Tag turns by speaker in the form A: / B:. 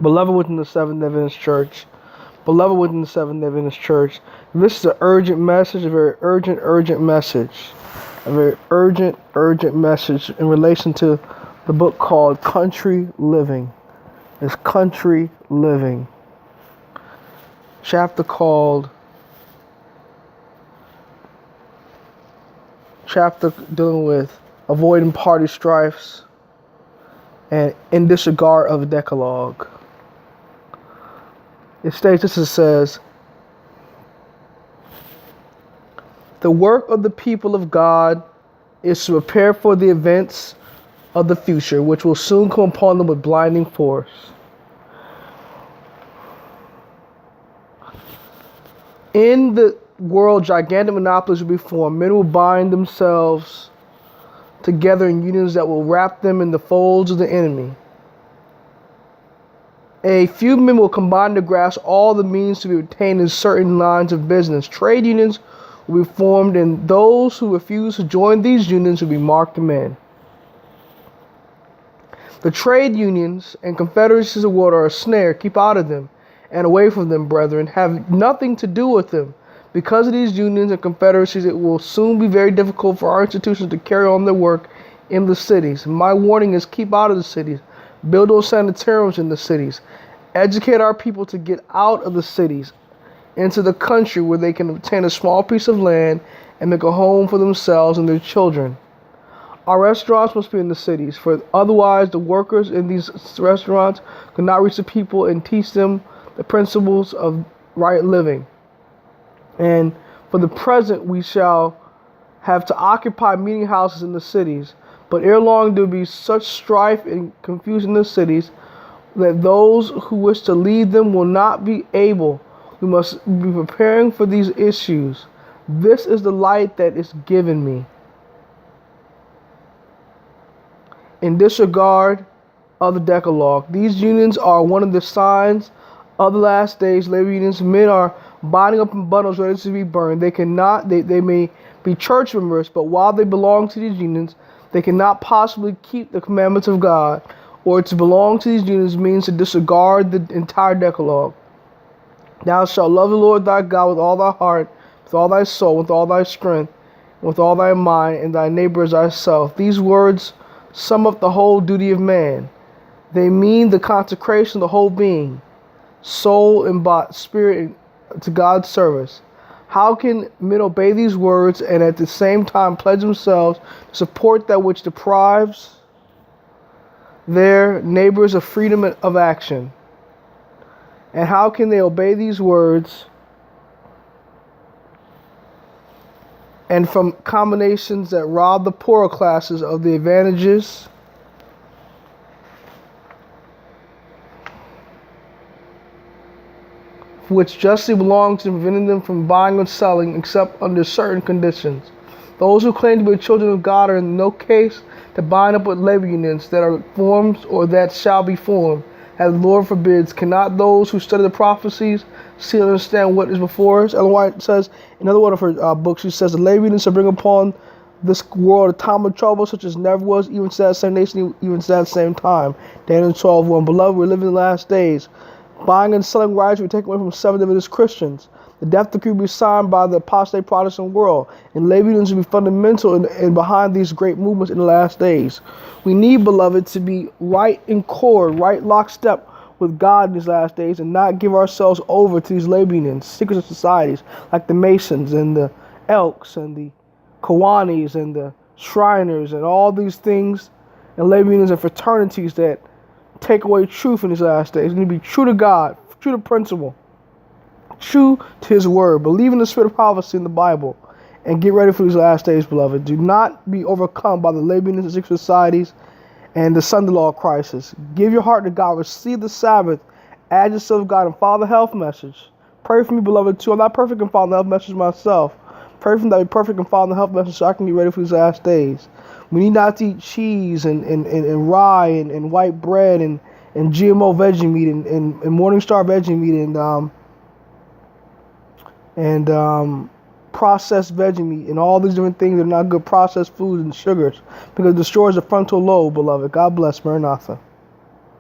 A: Beloved within the Seventh-day Adventist Church, beloved within the Seventh-day Adventist Church, this is an urgent message, a very urgent message. A very urgent message in relation to the book called Country Living. It's Country Living. Chapter dealing with avoiding party strifes and in disregard of the Decalogue. It states this: it says, the work of the people of God is to prepare for the events of the future, which will soon come upon them with blinding force. In the world, gigantic monopolies will be formed. Men will bind themselves together in unions that will wrap them in the folds of the enemy. A few men will combine to grasp all the means to be obtained in certain lines of business. Trade unions will be formed, and those who refuse to join these unions will be marked men. The trade unions and confederacies of the world are a snare. Keep out of them and away from them, brethren. Have nothing to do with them. Because of these unions and confederacies, it will soon be very difficult for our institutions to carry on their work in the cities. My warning is keep out of the cities. Build those sanitariums in the cities. Educate our people to get out of the cities into the country where they can obtain a small piece of land and make a home for themselves and their children. Our restaurants must be in the cities, for otherwise the workers in these restaurants could not reach the people and teach them the principles of right living. And for the present we shall have to occupy meeting houses in the cities. But ere long there will be such strife and confusion in the cities that those who wish to lead them will not be able. We must be preparing for these issues. This is the light that is given me. In disregard of the Decalogue, these unions are one of the signs of the last days. Labor unions, men are binding up in bundles ready to be burned. They may be church members, but while they belong to these unions, they cannot possibly keep the commandments of God. Or to belong to these unions means to disregard the entire Decalogue. Thou shalt love the Lord thy God with all thy heart, with all thy soul, with all thy strength, with all thy mind, and thy neighbor as thyself. These words sum up the whole duty of man. They mean the consecration of the whole being, soul and body, spirit, to God's service. How can men obey these words and at the same time pledge themselves to support that which deprives their neighbors of freedom of action? And how can they obey these words and from combinations that rob the poorer classes of the advantages which justly belong to them, preventing them from buying and selling except under certain conditions? Those who claim to be children of God are in no case to bind up with labor unions that are formed or that shall be formed, as the Lord forbids. Cannot those who study the prophecies see and understand what is before us? Ellen White says, in another one of her books, she says, the labor unions shall bring upon this world a time of trouble such as never was, even to that same nation, even to that same time. Daniel 12:1. Beloved, we're living in the last days. Buying and selling rights will be taken away from Seventh-day Adventist Christians. The death decree will be signed by the apostate Protestant world, and labor unions will be fundamental in behind these great movements in the last days. We need, beloved, to be right in chord, right lockstep with God in these last days, and not give ourselves over to these labor unions, secret societies like the Masons and the Elks and the Kiwanis and the Shriners and all these things, and labor unions and fraternities that take away truth in these last days. We need to be true to God, true to principle, true to His word. Believe in the spirit of prophecy in the Bible, and get ready for these last days, beloved. Do not be overcome by the labor unions and secret societies and the Sunday law crisis. Give your heart to God. Receive the Sabbath. Add yourself to God and follow the health message. Pray for me, beloved, too. I'm not perfect in following the health message myself. Pray for me that I be perfect in following the health message so I can get ready for these last days. We need not to eat cheese and rye and white bread and GMO veggie meat and Morningstar veggie meat and processed veggie meat and all these different things that are not good, processed foods and sugars, because it destroys the frontal lobe, beloved. God bless. Maranatha.